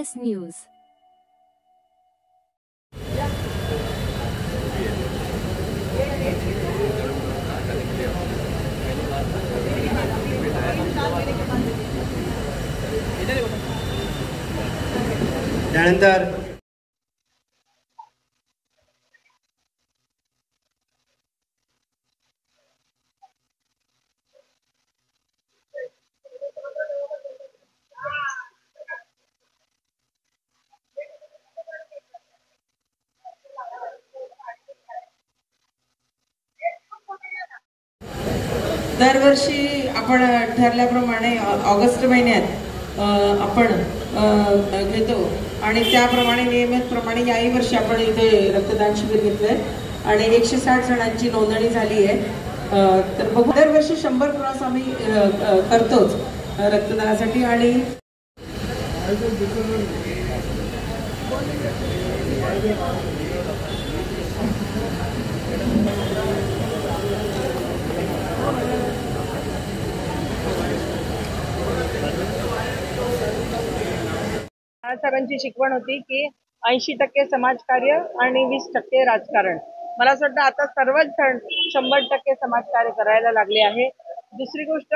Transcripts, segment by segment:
CRS News. त्यानंतर दरवर्षी आपण ठरल्याप्रमाणे ऑगस्ट महिन्यात आपण घेतो आणि त्याप्रमाणे नियमितप्रमाणे याही वर्षी आपण इथे रक्तदान शिबिर घेतलंय आणि 160 जणांची नोंदणी झाली आहे। तर बघू, दरवर्षी 100 क्रॉस आम्ही करतोच रक्तदानासाठी आणि साहेबांची शिकवण होती की 80% समाजकार्य आणि 20% राजकारण। मला असं वाटतं आता सर्वच जण 100% समाजकार्य करायला लागले आहे। दुसरी गोष्ट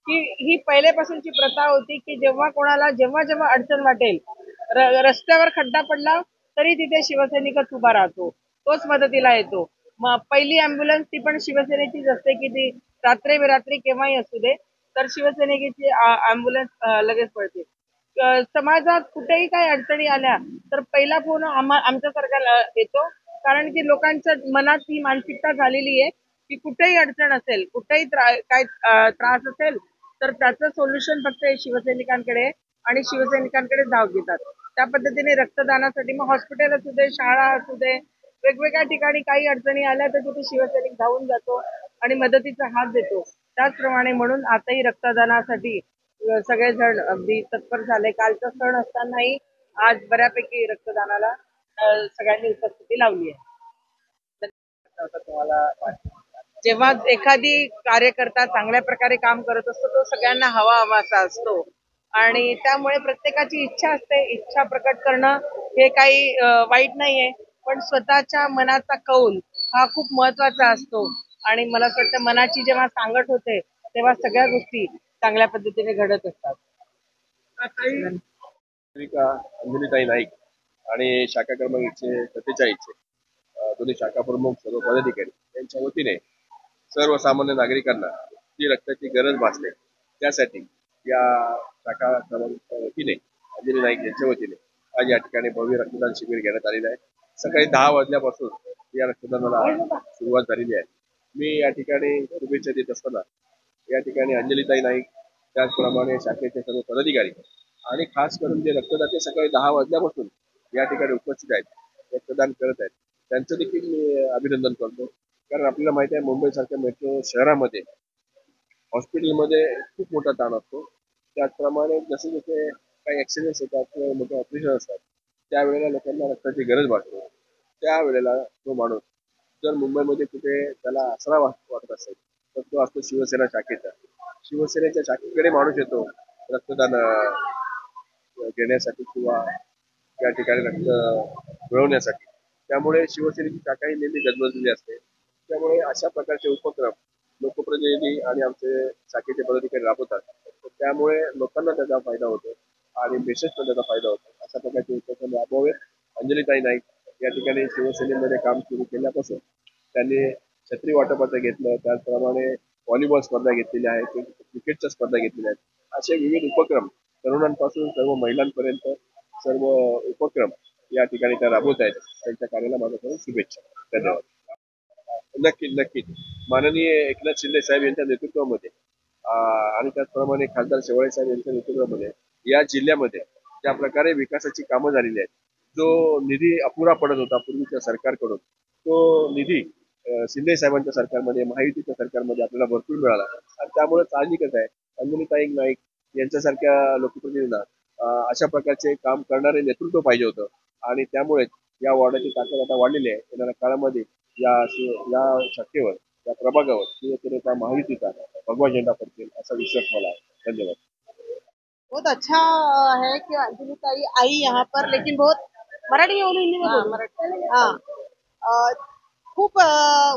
की ही पहिल्यापासूनची प्रथा होती की जेव्हा कोणाला जेव्हा अडचण वाटेल, रस्त्यावर खड्डा पडला तरी तिथे शिवसैनिकच उभा राहतो, तोच मदतीला येतो। मग पहिली अँब्युलन्स ती पण शिवसेनेचीच असते की ती रात्री केव्हाही असू दे, तर शिवसैनिकाची अँब्युलन्स लगेच पळते। समाजात कुठेही काही अडचणी आल्या तर पहिला फोन आमच्यासारख्याला येतो, कारण की लोकांच्या मनात ही मानसिकता झालेली आहे की कुठेही अडचण असेल, कुठेही काय त्रास असेल तर त्याचं सोल्युशन फक्त शिवसैनिकांकडे आणि शिवसैनिकांकडे धाव घेतात। त्या पद्धतीने रक्तदानासाठी मग हॉस्पिटल असू दे, शाळा असू दे, वेगवेगळ्या ठिकाणी काही अडचणी आल्या तर तिथे शिवसैनिक धावून जातो आणि मदतीचा हात देतो। त्याचप्रमाणे म्हणून आताही रक्तदानासाठी सगळेजण अगदी तत्पर झाले। कालचा सण असतानाही आज बऱ्यापैकी रक्तदानाला सगळ्यांनी उपस्थिती लावली आहे। जेव्हा एखादी कार्यकर्ता चांगल्या प्रकारे काम करत असतो तो सगळ्यांना हवा असतो आणि त्यामुळे प्रत्येकाची इच्छा असते, इच्छा प्रकट करणं हे काही वाईट नाहीये, पण स्वतःच्या मनाचा कौल हा खूप महत्वाचा असतो आणि मला असं वाटतं मनाची जेव्हा सांगड होते तेव्हा सगळ्या गोष्टी चांगल्या पद्धतीने घडत असतात। अंजलीताई नाईक आणि शाखा क्रमांक 147 दोन्ही शाखा प्रमुख सर्व पदाधिकारी यांच्या वतीने सर्वसामान्य नागरिकांना जी रक्ताची गरज भासते त्यासाठी या शाखा क्रमांक वतीने अंजली नाईक यांच्या वतीने आज या ठिकाणी भव्य रक्तदान शिबिर घेण्यात आलेलं आहे। सकाळी 10 वाजल्यापासून या रक्तदानाला सुरुवात झालेली आहे। मी या ठिकाणी शुभेच्छा देत असताना या ठिकाणी अंजलीताई नाईक, त्याचप्रमाणे शाखेचे सर्व पदाधिकारी आणि खास करून जे रक्तदाते सकाळी 10 वाजल्यापासून या ठिकाणी उपस्थित आहेत, रक्तदान करत आहेत, त्यांचं देखील मी अभिनंदन करतो। कारण आपल्याला माहिती आहे मुंबईसारख्या मेट्रो शहरामध्ये हॉस्पिटलमध्ये खूप मोठा ताण असतो। त्याचप्रमाणे जसे जसे काही ऍक्सिडेंट्स होतात किंवा मोठे ऑपरेशन असतात त्यावेळेला लोकांना रक्ताची गरज भासते। त्यावेळेला तो माणूस जर मुंबईमध्ये कुठे त्याला आसरा वाटत असेल तर तो असतो शिवसेना शाखेचा। शिवसेनेच्या शाखेकडे माणूस येतो रक्तदान घेण्यासाठी किंवा या ठिकाणी रक्त मिळवण्यासाठी। त्यामुळे शिवसेनेची शाखा ही नेहमी गजबजलेली असते। त्यामुळे अशा प्रकारचे उपक्रम लोकप्रतिनिधी आणि आमचे शाखेचे पदाधिकारी राबवतात, त्यामुळे लोकांना त्याचा फायदा होतो आणि देशात त्याचा फायदा होतो। अशा प्रकारचे उपक्रम राबवावे। अंजलीताई नाईक या ठिकाणी शिवसेनेमध्ये काम सुरू केल्यापासून त्यांनी छत्री वाटपाचं घेतलं, त्याचप्रमाणे व्हॉलीबॉल स्पर्धा घेतलेल्या आहेत, क्रिकेटच्या स्पर्धा घेतलेल्या आहेत। असे विविध उपक्रम तरुणांपासून सर्व महिलांपर्यंत सर्व उपक्रम या ठिकाणी त्या राबवत आहेत। त्यांच्या कार्याला माझ्याकडून शुभेच्छा। धन्यवाद। नक्कीच माननीय एकनाथ शिंदे साहेब यांच्या नेतृत्वामध्ये आणि त्याचप्रमाणे खासदार शेवाळे साहेब यांच्या नेतृत्वामध्ये या जिल्ह्यामध्ये ज्या प्रकारे विकासाची कामं झालेली आहेत, जो निधी अपुरा पडत होता पूर्वीच्या सरकारकडून, तो निधी शिंदे साहेबांच्या सरकारमध्ये, महायुतीच्या सरकारमध्ये आपल्याला भरपूर मिळाला आणि त्यामुळे साहजिकच आहे अंजलीताई नाईक यांच्यासारख्या लोकप्रतिनिधींना अशा प्रकारचे काम करणारे नेतृत्व पाहिजे होतं आणि त्यामुळेच या वॉर्डाची ताकद आता वाढलेली आहे। येणाऱ्या काळामध्ये या शाखेवर, या प्रभागावर शिवसेनेचा, महायुतीचा भगवा झेंडा फडकेल असा विश्वास मला आहे। धन्यवाद। बहुत अच्छा है कि अंजलि ताई आई यहाँ पर, लेकिन बहुत मराठी येऊन हिंदी में बोलू? हाँ खूप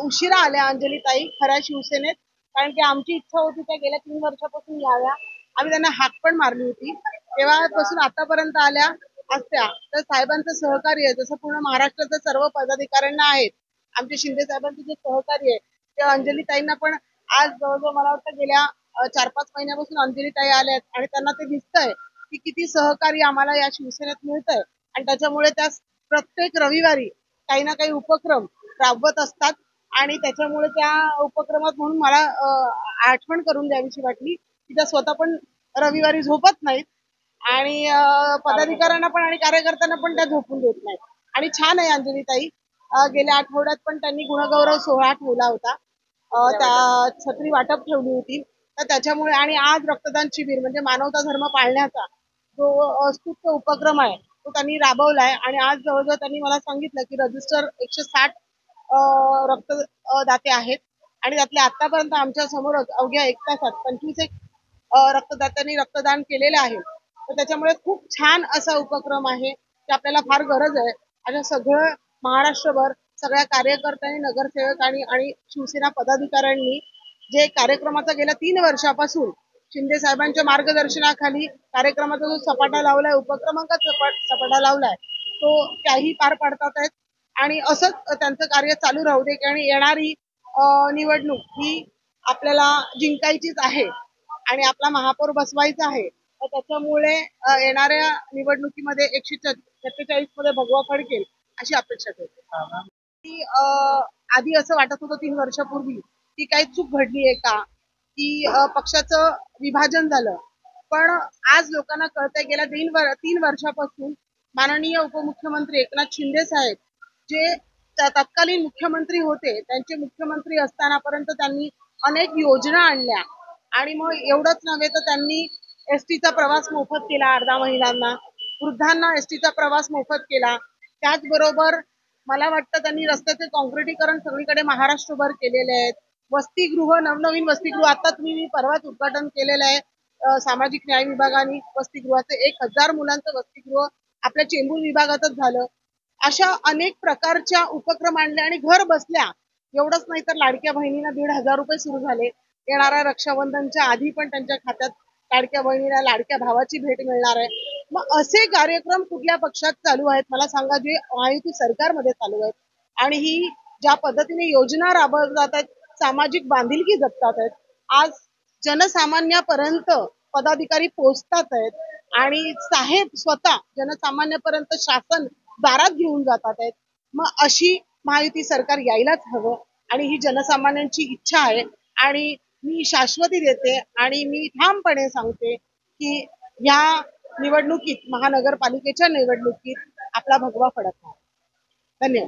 उशिरा आल्या अंजली ताई खऱ्या शिवसेनेत, कारण की आमची इच्छा होती त्या गेल्या 3 वर्षापासून याव्या. आम्ही त्यांना हाक पण मारली होती, तेव्हापासून आतापर्यंत आल्या असत्या तर साहेबांचं सहकार्य जसं पूर्ण महाराष्ट्राच्या सर्व पदाधिकाऱ्यांना आहेत, आमचे शिंदे साहेबांचे जे सहकार्य आहे ते अंजली ताईंना पण आज जवळजवळ मला वाटतं गेल्या 4-5 महिन्यापासून अंजली ताई आल्यात आणि त्यांना ते दिसतंय की किती सहकार्य आम्हाला या शिवसेनेत मिळतंय आणि त्याच्यामुळे त्या प्रत्येक रविवारी काही ना काही उपक्रम राबवत असतात आणि त्याच्यामुळे त्या उपक्रमात म्हणून मला आठवण करून द्यावीशी वाटली की त्या स्वतः पण रविवारी झोपत नाहीत आणि पदाधिकाऱ्यांना पण आणि कार्यकर्त्यांना पण त्या झोपून देत नाहीत. आणि छान आहे अंजली ताई, गेल्या आठवड्यात पण त्यांनी गुणगौरव सोहळा ठेवला होता, त्या छत्री वाटप ठेवली होती, तर त्याच्यामुळे आणि आज रक्तदान शिबिर म्हणजे मानवता धर्म पाळण्याचा जो स्तुत्य उपक्रम आहे तो त्यांनी राबवलाय आणि आज जवळजवळ त्यांनी मला सांगितलं की रजिस्टर 160 रक्तदाते आहेत आणि त्यातले आतापर्यंत आमच्या समोरच अवघ्या 1 तासात 25 रक्तदात्यांनी रक्तदान केलेलं आहे. तर त्याच्यामुळे खूप छान असा उपक्रम आहे की आपल्याला फार गरज आहे अशा सगळं महाराष्ट्रभर सगळ्या कार्यकर्त्यांनी, नगरसेवकांनी आणि शिवसेना पदाधिकाऱ्यांनी जे कार्यक्रमाचा गेल्या 3 वर्षापासून शिंदे साहेबांच्या मार्गदर्शनाखाली कार्यक्रमाचा जो सपाटा लावलाय, उपक्रमांचा सपाटा लावलाय, तो त्याही पार पाडतात आहेत आणि असंच त्यांचं कार्य चालू राहू दे आणि येणारी निवडणूक ही आपल्याला जिंकायचीच आहे आणि आपला महापौर बसवायचा आहे. तर त्याच्यामुळे येणाऱ्या निवडणुकीमध्ये 147 मध्ये भगवा फडकेल अशी अपेक्षा ठेवते. की आधी असं वाटत होतं 3 वर्षापूर्वी की काही चूक घडली आहे का, की पक्षाचं विभाजन झालं, पण आज लोकांना कळतंय गेल्या 3 वर्षापासून माननीय उपमुख्यमंत्री एकनाथ शिंदे साहेब जे तत्कालीन मुख्यमंत्री होते, त्यांचे मुख्यमंत्री असतानापर्यंत त्यांनी अनेक योजना आणल्या आणि मग एवढंच नव्हे तर त्यांनी एसटीचा प्रवास मोफत केला अर्धा महिलांना, वृद्धांना एसटीचा प्रवास मोफत केला. त्याचबरोबर मला वाटतं त्यांनी रस्त्याचे काँक्रिटीकरण सगळीकडे महाराष्ट्रभर केलेले आहेत. वसतिगृह, नवनवीन वसतिगृह आता मी परवाच उद्घाटन केलेलं आहे. सामाजिक न्याय विभागाने वसतिगृहाचे 1000 मुलांचं वसतिगृह आपल्या चेंबूर विभागातच झालं. अशा अनेक प्रकारच्या उपक्रम आणले आणि घर बसल्या एवढंच नाही तर लाडक्या बहिणींना 1,500 रुपये सुरू झाले. येणाऱ्या रक्षाबंधनच्या आधी पण त्यांच्या खात्यात लाडक्या बहिणीला लाडक्या भावाची भेट मिळणार आहे. मग असे कार्यक्रम कुठल्या पक्षात चालू आहेत मला सांगा, जे महायुती सरकारमध्ये चालू आहेत आणि ही ज्या पद्धतीने योजना राबवतात आहेत, सामाजिक बांधिलकी जपतात आहेत, आज जनसामान्यापर्यंत पदाधिकारी पोहोचतात आहेत आणि साहेब स्वतः जनसामान्यापर्यंत शासन दारात घेऊन जातात आहेत. मग अशी महायुती सरकार यायलाच हवं आणि ही जनसामान्यांची इच्छा आहे आणि मी शाश्वती देते आणि मी ठामपणे सांगते की या निवडणुकीत, महानगरपालिकेच्या निवडणुकीत आपला भगवा फडकणार. धन्यवाद.